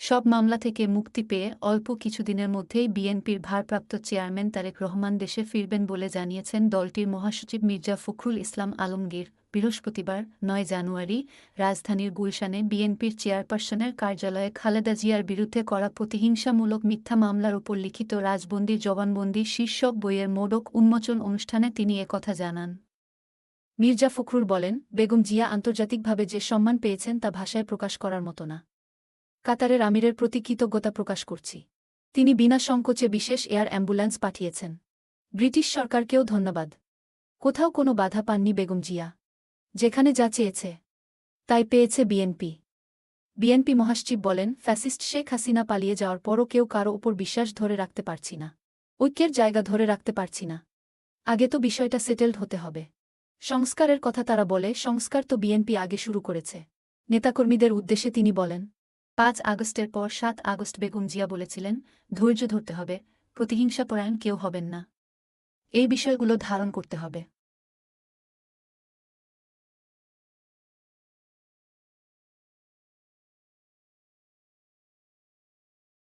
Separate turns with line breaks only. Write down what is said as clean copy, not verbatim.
সব মামলা থেকে মুক্তি পেয়ে অল্প কিছুদিনের মধ্যেই বিএনপির ভারপ্রাপ্ত চেয়ারম্যান তারেক রহমান দেশে ফিরবেন বলে জানিয়েছেন দলটির মহাসচিব মির্জা ফখরুল ইসলাম আলমগীর। বৃহস্পতিবার ৯ জানুয়ারি রাজধানীর গুলশানে বিএনপির চেয়ারপারসনের কার্যালয়ে খালেদা জিয়ার বিরুদ্ধে করা প্রতিহিংসামূলক মিথ্যা মামলার ওপর লিখিত রাজবন্দির জবানবন্দি শীর্ষক বইয়ের মোড়ক উন্মোচন অনুষ্ঠানে তিনি একথা জানান। মির্জা ফখরুল বলেন, বেগম জিয়া আন্তর্জাতিকভাবে যে সম্মান পেয়েছেন তা ভাষায় প্রকাশ করার মতো না। কাতারের আমিরের প্রতি কৃতজ্ঞতা প্রকাশ করছি। তিনি বিনা সংকোচে বিশেষ এয়ার অ্যাম্বুলেন্স পাঠিয়েছেন। ব্রিটিশ সরকারকেও ধন্যবাদ। কোথাও কোনো বাধা পাননি বেগম জিয়া। যেখানে যা চেয়েছে তাই পেয়েছে বিএনপি। বিএনপি মহাসচিব বলেন, ফ্যাসিস্ট শেখ হাসিনা পালিয়ে যাওয়ার পরও কেউ কারো ওপর বিশ্বাস ধরে রাখতে পারছি না। ঐক্যের জায়গা ধরে রাখতে পারছি না। আগে তো বিষয়টা সেটেলড হতে হবে। সংস্কারের কথা তারা বলে, সংস্কার তো বিএনপি আগে শুরু করেছে। নেতাকর্মীদের উদ্দেশ্যে তিনি বলেন, ৫ আগস্টের পর ৭ আগস্ট বেগম জিয়া বলেছিলেন, ধৈর্য ধরতে হবে, প্রতিহিংসাপরায়ণ কেউ হবেন না। এই বিষয়গুলো ধারণ করতে হবে।